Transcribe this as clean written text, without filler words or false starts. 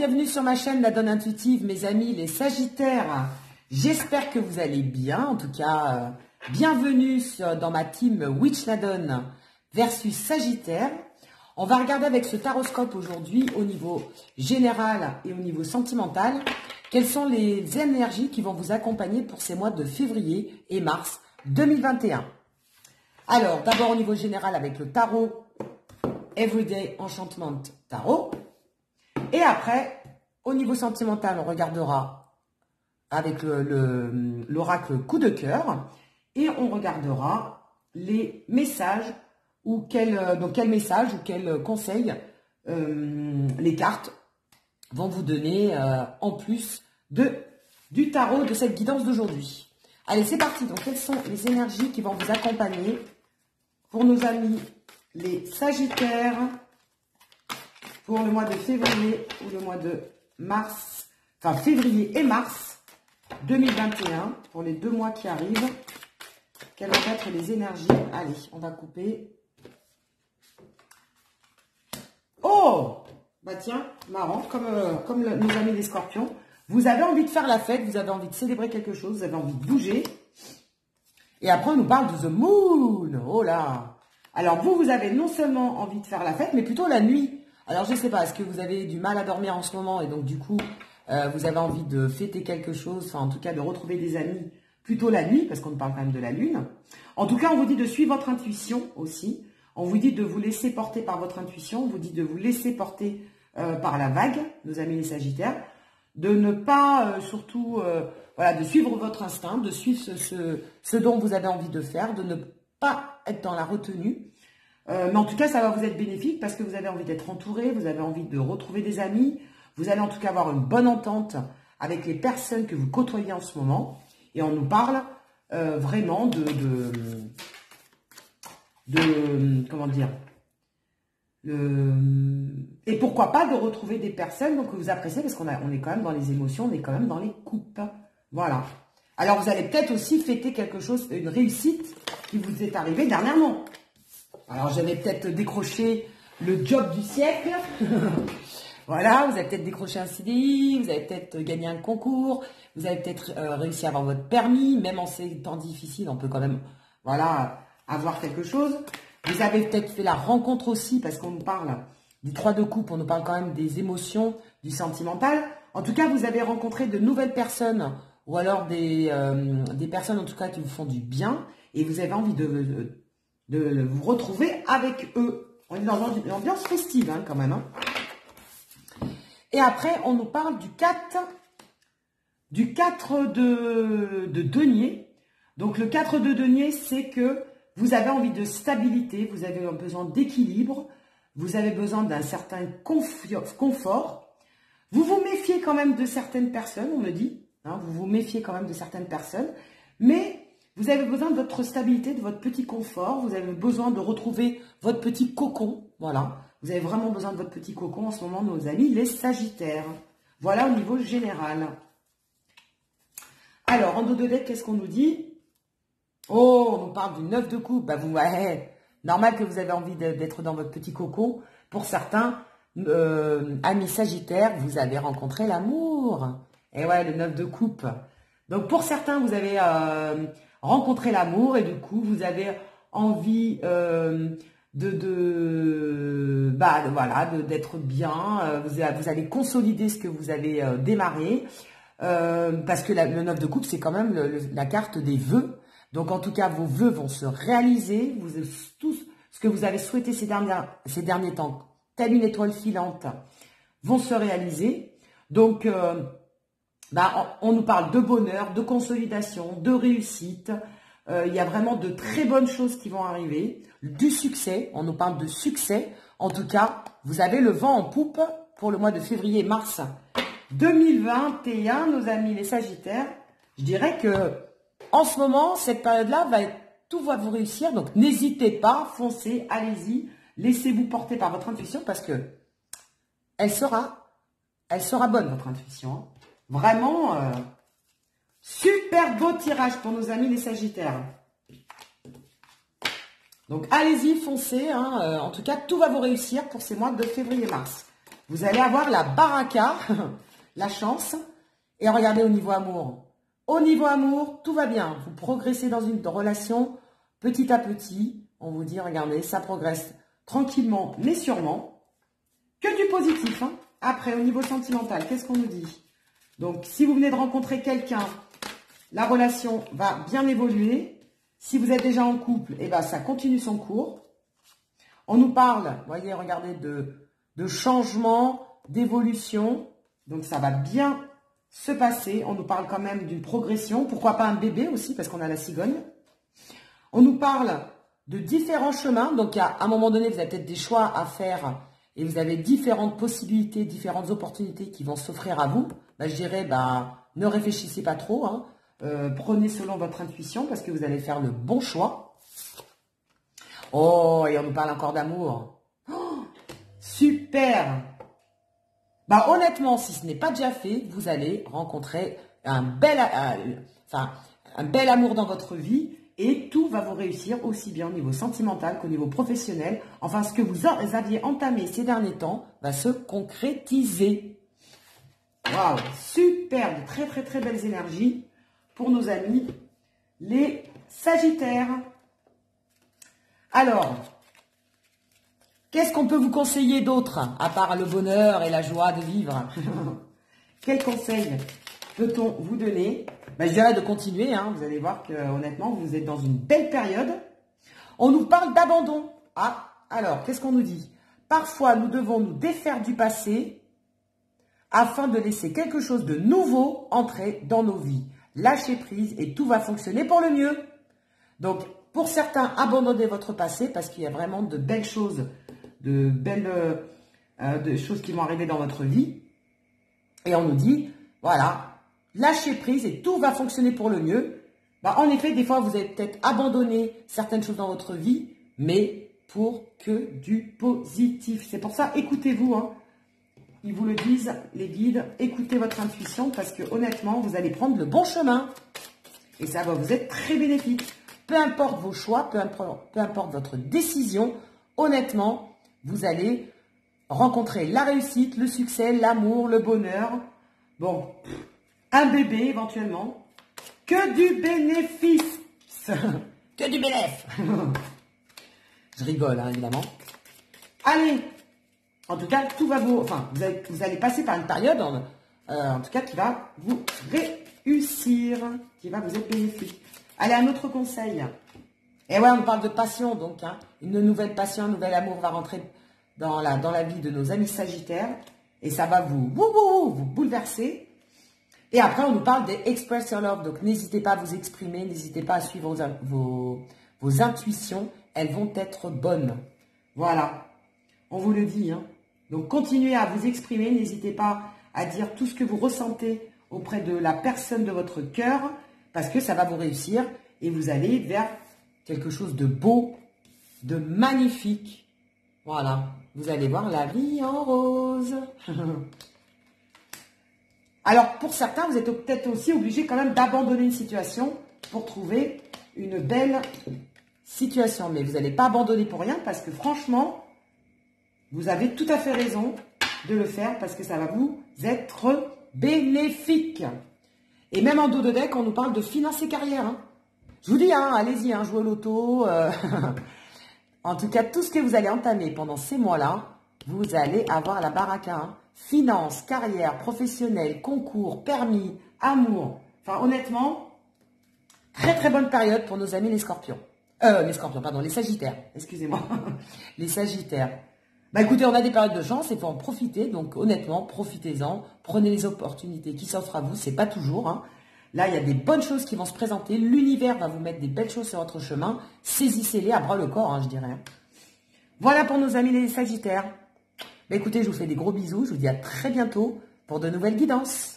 bienvenue sur ma chaîne La Donne Intuitive, mes amis les Sagittaires. J'espère que vous allez bien, en tout cas, bienvenue dans ma team Witch La Donne versus Sagittaire. On va regarder avec ce taroscope aujourd'hui au niveau général et au niveau sentimental, quelles sont les énergies qui vont vous accompagner pour ces mois de février et mars 2021. Alors, d'abord au niveau général avec le tarot Everyday Enchantment Tarot. Et après, au niveau sentimental, on regardera avec l'oracle coup de cœur. Et on regardera les messages ou quel message ou quel conseil les cartes vont vous donner en plus du tarot de cette guidance d'aujourd'hui. Allez, c'est parti. Donc, quelles sont les énergies qui vont vous accompagner pour nos amis les Sagittaires pour le mois de février ou le mois de mars, enfin février et mars 2021, pour les 2 mois qui arrivent. Quelles vont être les énergies? Allez, on va couper. Oh, bah tiens, marrant, comme nos amis les Scorpions. Vous avez envie de faire la fête, vous avez envie de célébrer quelque chose, vous avez envie de bouger. Et après, on nous parle de The Moon. Oh là! Alors, vous avez non seulement envie de faire la fête, mais plutôt la nuit. Alors, je ne sais pas, est-ce que vous avez du mal à dormir en ce moment et donc, du coup, vous avez envie de fêter quelque chose, enfin, en tout cas, de retrouver des amis plutôt la nuit, parce qu'on parle quand même de la lune. En tout cas, on vous dit de suivre votre intuition aussi. On vous dit de vous laisser porter par votre intuition. On vous dit de vous laisser porter par la vague, nos amis les Sagittaires. De ne pas, surtout, voilà, de suivre votre instinct, de suivre ce dont vous avez envie de faire, de ne pas être dans la retenue. Mais en tout cas, ça va vous être bénéfique parce que vous avez envie d'être entouré, vous avez envie de retrouver des amis, vous allez en tout cas avoir une bonne entente avec les personnes que vous côtoyez en ce moment. Et on nous parle vraiment comment dire, et pourquoi pas de retrouver des personnes donc, que vous appréciez parce qu'on est quand même dans les émotions, on est quand même dans les coupes. Voilà. Alors, vous allez peut-être aussi fêter quelque chose, une réussite qui vous est arrivée dernièrement. Alors, j'avais peut-être décroché le job du siècle. Voilà, vous avez peut-être décroché un CDI, vous avez peut-être gagné un concours, vous avez peut-être réussi à avoir votre permis, même en ces temps difficiles, on peut quand même, voilà, avoir quelque chose. Vous avez peut-être fait la rencontre aussi, parce qu'on nous parle du 3 de coupe, on nous parle quand même des émotions, du sentimental. En tout cas, vous avez rencontré de nouvelles personnes, ou alors des personnes en tout cas qui vous font du bien, et vous avez envie de vous retrouver avec eux. On est dans une ambiance festive hein, quand même. Hein. Et après, on nous parle du 4 de denier. Donc, le 4 de denier, c'est que vous avez envie de stabilité, vous avez besoin d'équilibre, vous avez besoin d'un certain confort. Vous vous méfiez quand même de certaines personnes, on me dit. Hein, vous vous méfiez quand même de certaines personnes. Mais vous avez besoin de votre stabilité, de votre petit confort. Vous avez besoin de retrouver votre petit cocon. Voilà. Vous avez vraiment besoin de votre petit cocon en ce moment, nos amis, les Sagittaires. Voilà au niveau général. Alors, en dos de deck, qu'est-ce qu'on nous dit? Oh, on nous parle du 9 de coupe. Bah, ouais, normal que vous avez envie d'être dans votre petit cocon. Pour certains, amis Sagittaires, vous avez rencontré l'amour. Et ouais, le 9 de coupe. Donc, pour certains, vous avez rencontré l'amour et du coup, vous avez envie d'être bien, vous allez consolider ce que vous avez démarré, parce que le 9 de coupe, c'est quand même la carte des vœux. Donc, en tout cas, vos vœux vont se réaliser, tout ce que vous avez souhaité ces derniers temps, telle une étoile filante, vont se réaliser. Donc, on nous parle de bonheur, de consolidation, de réussite. Il y a vraiment de très bonnes choses qui vont arriver. Du succès, on nous parle de succès. En tout cas, vous avez le vent en poupe pour le mois de février-mars 2021, nos amis les Sagittaires. Je dirais que en ce moment, cette période-là, tout va vous réussir. Donc, n'hésitez pas, foncez, allez-y. Laissez-vous porter par votre intuition parce que elle sera bonne, votre intuition. Hein. Vraiment, super beau tirage pour nos amis les Sagittaires. Donc, allez-y, foncez. Hein. En tout cas, tout va vous réussir pour ces mois de février-mars. vous allez avoir la baraka, la chance. Et regardez au niveau amour. Au niveau amour, tout va bien. Vous progressez dans une relation petit à petit. On vous dit, regardez, ça progresse tranquillement, mais sûrement. Que du positif. Hein. Après, au niveau sentimental, qu'est-ce qu'on nous dit? Donc, si vous venez de rencontrer quelqu'un, la relation va bien évoluer. Si vous êtes déjà en couple, eh ben, ça continue son cours. On nous parle, vous voyez, regardez, de changement, d'évolution. Donc, ça va bien se passer. On nous parle quand même d'une progression. Pourquoi pas un bébé aussi, parce qu'on a la cigogne. On nous parle de différents chemins. Donc, à un moment donné, vous avez peut-être des choix à faire et vous avez différentes possibilités, différentes opportunités qui vont s'offrir à vous. Ben, je dirais, ne réfléchissez pas trop. Hein. Prenez selon votre intuition parce que vous allez faire le bon choix. Oh, et on nous parle encore d'amour. Oh, super! Honnêtement, si ce n'est pas déjà fait, vous allez rencontrer un bel amour dans votre vie et tout va vous réussir aussi bien au niveau sentimental qu'au niveau professionnel. Enfin, ce que vous aviez entamé ces derniers temps va se concrétiser. Waouh, super, de très très très belles énergies pour nos amis les Sagittaires. Alors, qu'est-ce qu'on peut vous conseiller d'autre, à part le bonheur et la joie de vivre? Quel conseil peut-on vous donner? Je dirais de continuer, hein. Vous allez voir que honnêtement, vous êtes dans une belle période. On nous parle d'abandon. Ah, alors, qu'est-ce qu'on nous dit? Parfois, nous devons nous défaire du passé afin de laisser quelque chose de nouveau entrer dans nos vies. Lâchez prise et tout va fonctionner pour le mieux. Donc, pour certains, abandonnez votre passé parce qu'il y a vraiment de belles choses, de choses qui vont arriver dans votre vie. Et on nous dit, voilà, lâchez prise et tout va fonctionner pour le mieux. En effet, des fois, vous avez peut-être abandonné certaines choses dans votre vie, mais pour que du positif. C'est pour ça, écoutez-vous. Hein. Ils vous le disent, les guides, écoutez votre intuition parce que honnêtement, vous allez prendre le bon chemin. Et ça va vous être très bénéfique. Peu importe vos choix, peu importe votre décision, honnêtement, vous allez rencontrer la réussite, le succès, l'amour, le bonheur. Bon, un bébé éventuellement. Que du bénéfice. Que du bénéfice. Je rigole, hein, évidemment. Allez, en tout cas, tout va vous... Enfin, vous allez passer par une période, en tout cas, qui va vous réussir, qui va vous être bénéfique. Allez, un autre conseil. Et ouais, on parle de passion, donc, hein, une nouvelle passion, un nouvel amour va rentrer dans la vie de nos amis Sagittaires. Et ça va vous bouleverser. Et après, on nous parle des Express Your Love. Donc, n'hésitez pas à vous exprimer, n'hésitez pas à suivre vos intuitions. Elles vont être bonnes. Voilà. On vous le dit. Hein. Donc, continuez à vous exprimer. N'hésitez pas à dire tout ce que vous ressentez auprès de la personne de votre cœur. Parce que ça va vous réussir. Et vous allez vers quelque chose de beau, de magnifique. Voilà. Vous allez voir la vie en rose. Alors, pour certains, vous êtes peut-être aussi obligé quand même d'abandonner une situation pour trouver une belle situation. Mais vous n'allez pas abandonner pour rien parce que franchement, vous avez tout à fait raison de le faire parce que ça va vous être bénéfique. Et même en dos de deck, on nous parle de finances et carrière. Hein. Je vous dis, hein, allez-y, hein, jouez au loto. En tout cas, tout ce que vous allez entamer pendant ces mois-là, vous allez avoir la baraka. Hein. Finances, carrière, professionnelle, concours, permis, amour. Enfin, honnêtement, très très bonne période pour nos amis les scorpions. Les sagittaires. Excusez-moi. Les sagittaires. Écoutez, on a des périodes de chance, il faut en profiter. Donc, honnêtement, profitez-en. Prenez les opportunités qui s'offrent à vous. C'est pas toujours. Hein. Là, il y a des bonnes choses qui vont se présenter. L'univers va vous mettre des belles choses sur votre chemin. Saisissez-les à bras le corps, hein, je dirais. Voilà pour nos amis les sagittaires. Écoutez, je vous fais des gros bisous. Je vous dis à très bientôt pour de nouvelles guidances.